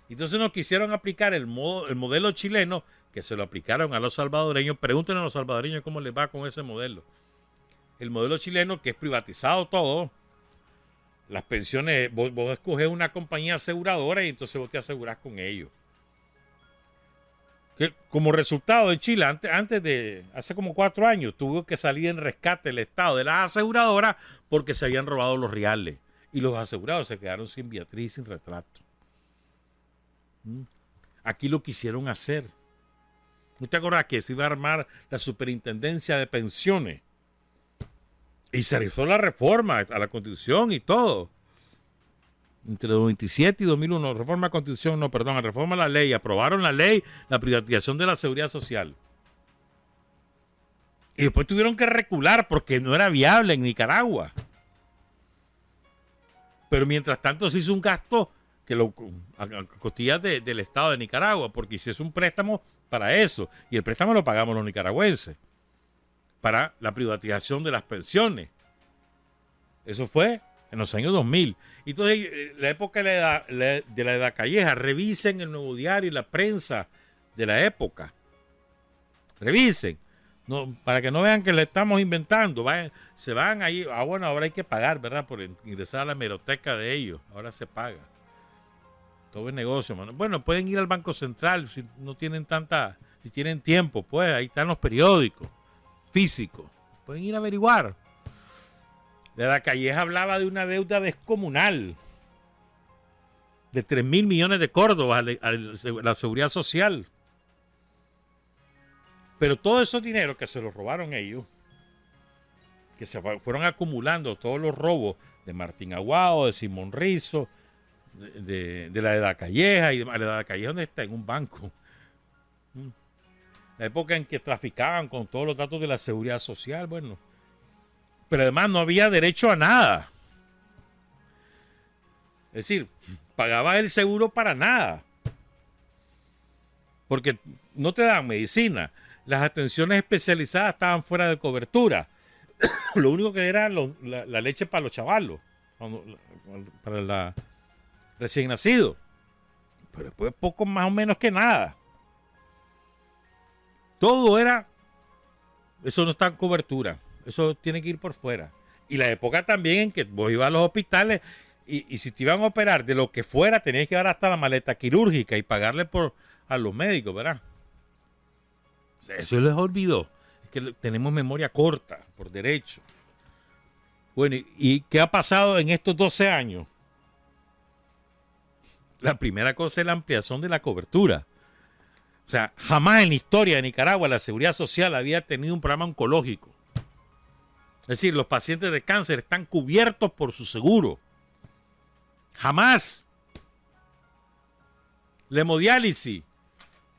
Entonces nos quisieron aplicar el modelo chileno, que se lo aplicaron a los salvadoreños. Pregúntenle a los salvadoreños cómo les va con ese modelo. El modelo chileno, que es privatizado todo. Las pensiones, vos escoges una compañía aseguradora y entonces vos te asegurás con ellos. Que como resultado de Chile, hace como 4 años, tuvo que salir en rescate el Estado de las aseguradoras porque se habían robado los reales. Y los asegurados se quedaron sin Beatriz, sin retrato. Aquí lo quisieron hacer. ¿No te acuerdas que se iba a armar la superintendencia de pensiones? Y se realizó la reforma a la Constitución y todo. Entre 97 y 2001, reforma a la Constitución, reforma a la ley. Aprobaron la ley, la privatización de la seguridad social. Y después tuvieron que recular porque no era viable en Nicaragua. Pero mientras tanto se hizo un gasto a costillas del Estado de Nicaragua, porque hicieron un préstamo para eso. Y el préstamo lo pagamos los nicaragüenses. Para la privatización de las pensiones. Eso fue en los años 2000. Entonces, la época de la edad calleja, revisen el Nuevo Diario y la prensa de la época. Revisen. No, para que no vean que le estamos inventando. Se van ahí. Bueno, ahora hay que pagar, ¿verdad? Por ingresar a la hemeroteca de ellos. Ahora se paga. Todo es negocio, mano. Bueno, pueden ir al Banco Central si no tienen si tienen tiempo, pues ahí están los periódicos físicos. Pueden ir a averiguar. La Calleja hablaba de una deuda descomunal de 3.000 millones de córdobas a la seguridad social. Pero todo esos dinero que se los robaron ellos, que se fueron acumulando todos los robos de Martín Aguado, de Simón Rizo, de la Edad Calleja, y la Edad Calleja donde está en un banco. La época en que traficaban con todos los datos de la seguridad social, bueno. Pero además no había derecho a nada. Es decir, pagabas el seguro para nada. Porque no te dan medicina. Las atenciones especializadas estaban fuera de cobertura. Lo único que era la leche para los chavalos. Para la recién nacido. Pero después poco más o menos que nada. Todo eso no está en cobertura. Eso tiene que ir por fuera. Y la época también en que vos ibas a los hospitales y si te iban a operar de lo que fuera, tenías que dar hasta la maleta quirúrgica y pagarle a los médicos, ¿verdad? O sea, eso les olvidó. Es que tenemos memoria corta, por derecho. Bueno, ¿y qué ha pasado en estos 12 años? La primera cosa es la ampliación de la cobertura. O sea, jamás en la historia de Nicaragua la Seguridad Social había tenido un programa oncológico. Es decir, los pacientes de cáncer están cubiertos por su seguro. Jamás. La hemodiálisis.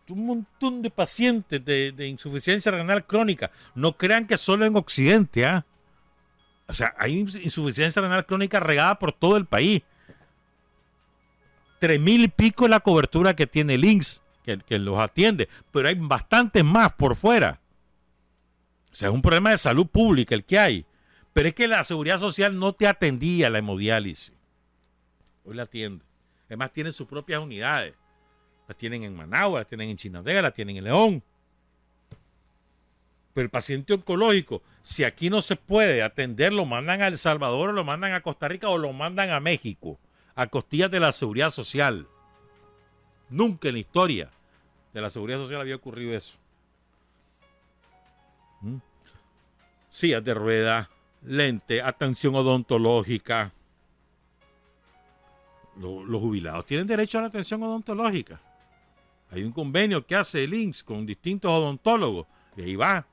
Un montón de pacientes de insuficiencia renal crónica. No crean que solo en Occidente, ¿ah? O sea, hay insuficiencia renal crónica regada por todo el país. 3,000 y pico es la cobertura que tiene el INSS, que los atiende, pero hay bastantes más por fuera. O sea, es un problema de salud pública el que hay. Pero es que la Seguridad Social no te atendía la hemodiálisis. Hoy la atiende. Además, tienen sus propias unidades. Las tienen en Managua, las tienen en Chinandega, las tienen en León. Pero el paciente oncológico, si aquí no se puede atender, lo mandan a El Salvador, o lo mandan a Costa Rica, o lo mandan a México, a costillas de la Seguridad Social. Nunca en la historia de la Seguridad Social había ocurrido eso. Sillas de ruedas, lente, atención odontológica. Los jubilados tienen derecho a la atención odontológica. Hay un convenio que hace el INSS con distintos odontólogos y ahí va.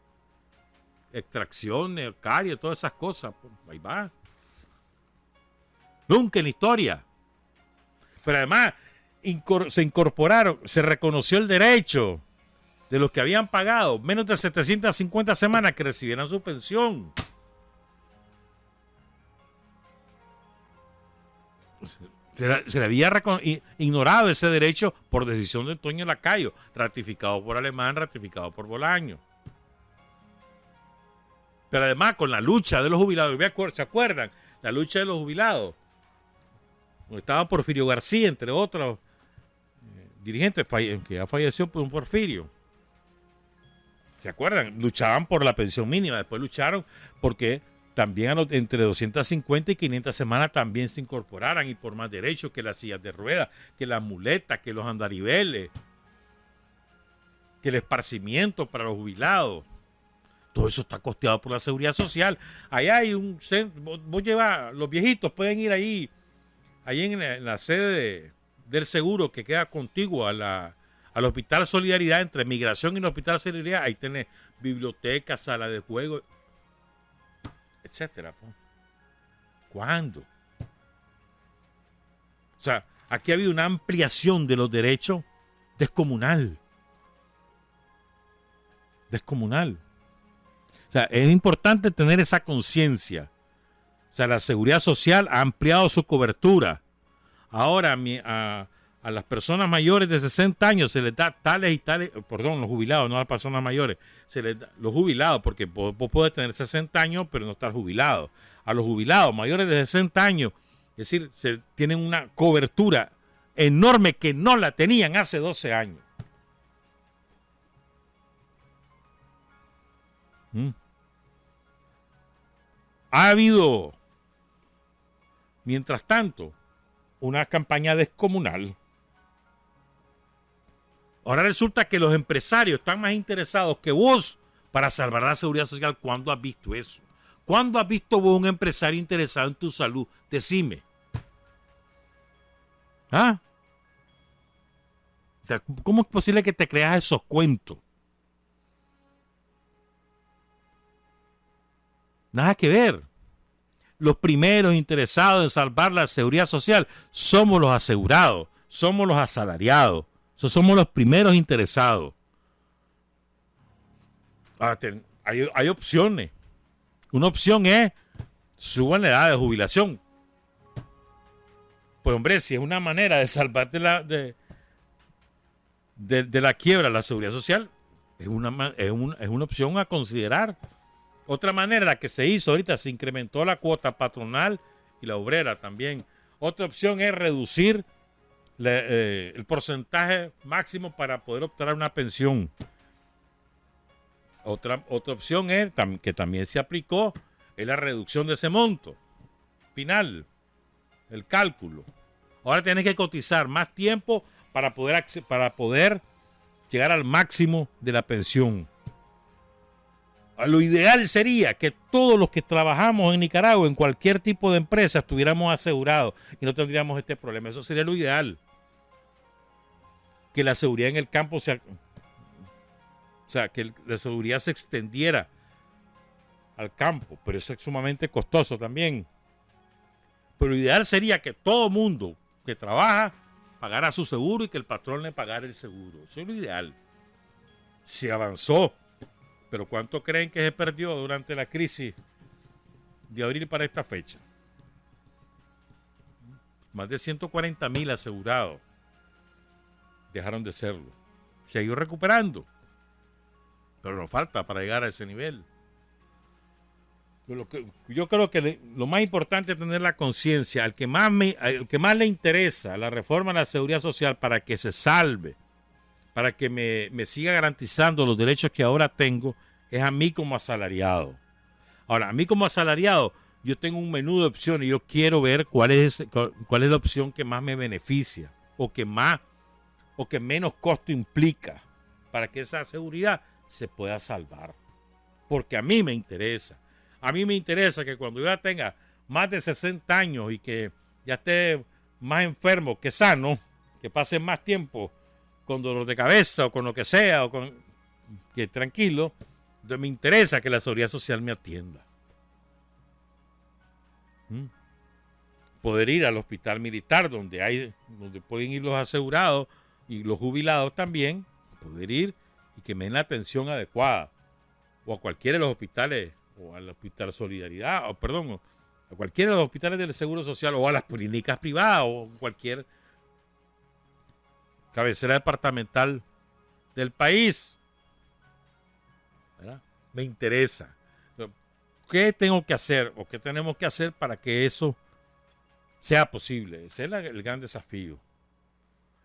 Extracciones, caries, todas esas cosas. Ahí va. Nunca en la historia. Pero además se incorporaron, se reconoció el derecho de los que habían pagado menos de 750 semanas que recibieran su pensión. Se le había ignorado ese derecho por decisión de Antonio Lacayo, ratificado por Alemán, ratificado por Bolaño. Pero además con la lucha de los jubilados, ¿se acuerdan? La lucha de los jubilados. Donde estaba Porfirio García, entre otros dirigentes que ya falleció por un Porfirio. ¿Se acuerdan? Luchaban por la pensión mínima, después lucharon porque también entre 250 y 500 semanas también se incorporaran y por más derechos que las sillas de ruedas, que las muletas, que los andariveles, que el esparcimiento para los jubilados. Todo eso está costeado por la Seguridad Social. Allá hay un centro, vos llevas, los viejitos pueden ir ahí en la sede del seguro que queda contiguo al Hospital Solidaridad, entre Migración y el Hospital Solidaridad. Ahí tenés biblioteca, sala de juego, etcétera. ¿Cuándo? O sea, aquí ha habido una ampliación de los derechos descomunal. Descomunal. O sea, es importante tener esa conciencia. O sea, la Seguridad Social ha ampliado su cobertura. Ahora a las personas mayores de 60 años se les da tales y tales, perdón, los jubilados, no a las personas mayores, se les da, los jubilados, porque vos podés tener 60 años pero no estar jubilado. A los jubilados mayores de 60 años, es decir, tienen una cobertura enorme que no la tenían hace 12 años. Ha habido, mientras tanto, una campaña descomunal. Ahora resulta que los empresarios están más interesados que vos para salvar la Seguridad Social. ¿Cuándo has visto eso? ¿Cuándo has visto vos un empresario interesado en tu salud? Decime. ¿Ah? ¿Cómo es posible que te creas esos cuentos? Nada que ver. Los primeros interesados en salvar la Seguridad Social somos los asegurados, somos los asalariados. Somos los primeros interesados. Hay opciones. Una opción es suban la edad de jubilación. Pues hombre, si es una manera de salvarte de la quiebra la Seguridad Social, es una opción a considerar. Otra manera, la que se hizo ahorita, se incrementó la cuota patronal y la obrera también. Otra opción es reducir el porcentaje máximo para poder obtener una pensión. Otra opción es, que también se aplicó, es la reducción de ese monto final, el cálculo. Ahora tienes que cotizar más tiempo para poder llegar al máximo de la pensión. Lo ideal sería que todos los que trabajamos en Nicaragua, en cualquier tipo de empresa, estuviéramos asegurados y no tendríamos este problema. Eso sería lo ideal. que la seguridad en el campo que la seguridad se extendiera al campo, pero eso es sumamente costoso también. Pero lo ideal sería que todo mundo que trabaja pagara su seguro y que el patrón le pagara el seguro. Eso es lo ideal. Se avanzó, pero ¿cuánto creen que se perdió durante la crisis de abril para esta fecha? Más de 140,000 asegurados dejaron de serlo. Se ha ido recuperando, pero nos falta para llegar a ese nivel. Yo creo que lo más importante es tener la conciencia, al que más le interesa la reforma de la seguridad social para que se salve, para que me siga garantizando los derechos que ahora tengo, es a mí como asalariado. Ahora, a mí como asalariado, yo tengo un menú de opciones y yo quiero ver cuál es la opción que más me beneficia o que menos costo implica para que esa seguridad se pueda salvar. Porque a mí me interesa. A mí me interesa que cuando yo ya tenga más de 60 años y que ya esté más enfermo que sano, que pase más tiempo con dolor de cabeza o con lo que sea, que tranquilo, entonces me interesa que la seguridad social me atienda. Poder ir al hospital militar donde pueden ir los asegurados y los jubilados también, poder ir y que me den la atención adecuada, o a cualquiera de los hospitales, o al Hospital Solidaridad, a cualquiera de los hospitales del Seguro Social, o a las clínicas privadas, o cualquier cabecera departamental del país. ¿Verdad? Me interesa. ¿Qué tengo que hacer o qué tenemos que hacer para que eso sea posible? Ese es el gran desafío.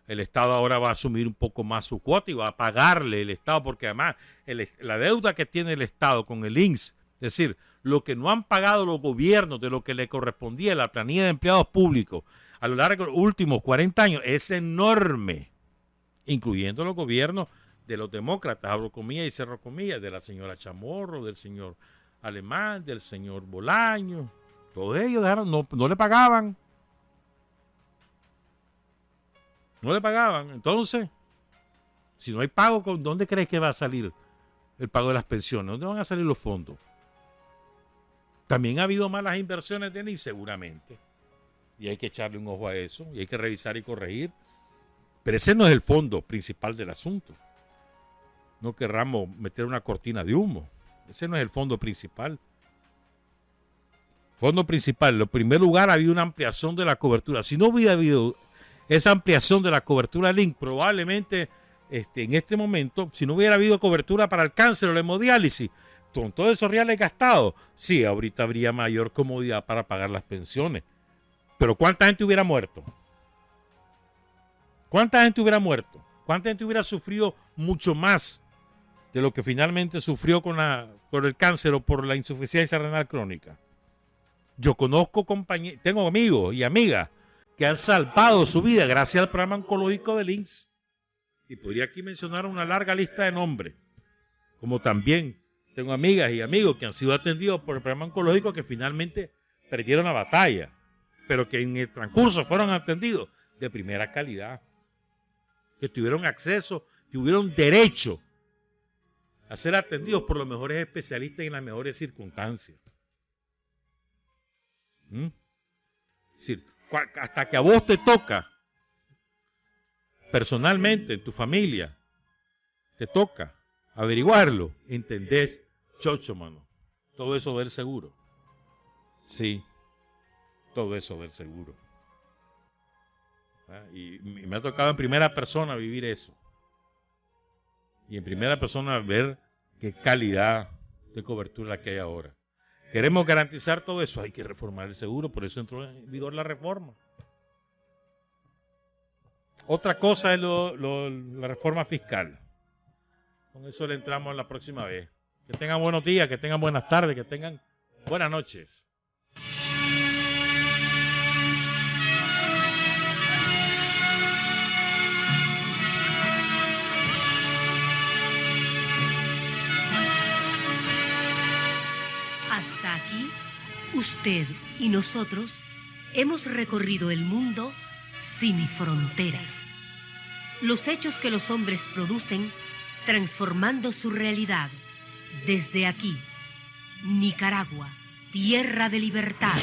El Estado ahora va a asumir un poco más su cuota y va a pagarle el Estado, porque además la deuda que tiene el Estado con el INSS, es decir, lo que no han pagado los gobiernos de lo que le correspondía a la planilla de empleados públicos a lo largo de los últimos 40 años, es enorme, incluyendo los gobiernos de los demócratas, abro comillas y cerro comillas, de la señora Chamorro, del señor Alemán, del señor Bolaño. Todos ellos no le pagaban. No le pagaban. Entonces, si no hay pago, ¿dónde crees que va a salir el pago de las pensiones? ¿Dónde van a salir los fondos? También ha habido malas inversiones de INSS, seguramente. Y hay que echarle un ojo a eso. Y hay que revisar y corregir. Pero ese no es el fondo principal del asunto. No querramos meter una cortina de humo. Ese no es el fondo principal. Fondo principal, en primer lugar, había una ampliación de la cobertura. Si no hubiera habido esa ampliación de la cobertura Link, probablemente en este momento, si no hubiera habido cobertura para el cáncer o la hemodiálisis, con todos esos reales gastados, sí, ahorita habría mayor comodidad para pagar las pensiones. Pero ¿cuánta gente hubiera muerto? ¿Cuánta gente hubiera muerto? ¿Cuánta gente hubiera sufrido mucho más de lo que finalmente sufrió por el cáncer o por la insuficiencia renal crónica? Yo conozco compañeros, tengo amigos y amigas que han salvado su vida gracias al programa oncológico del INSS. Y podría aquí mencionar una larga lista de nombres. Como también tengo amigas y amigos que han sido atendidos por el programa oncológico que finalmente perdieron la batalla, pero que en el transcurso fueron atendidos de primera calidad, que tuvieron acceso, tuvieron derecho a ser atendidos por los mejores especialistas en las mejores circunstancias. Es decir, hasta que a vos te toca, personalmente, en tu familia, te toca averiguarlo, entendés, chocho, mano, todo eso del seguro. Sí, todo eso del seguro. Y me ha tocado en primera persona vivir eso. Y en primera persona ver qué calidad de cobertura la que hay ahora. Queremos garantizar todo eso, hay que reformar el seguro, por eso entró en vigor la reforma. Otra cosa es la reforma fiscal. Con eso le entramos la próxima vez. Que tengan buenos días, que tengan buenas tardes, que tengan buenas noches. Hasta aquí, usted y nosotros hemos recorrido el mundo sin fronteras. Los hechos que los hombres producen, transformando su realidad. Desde aquí, Nicaragua, tierra de libertad.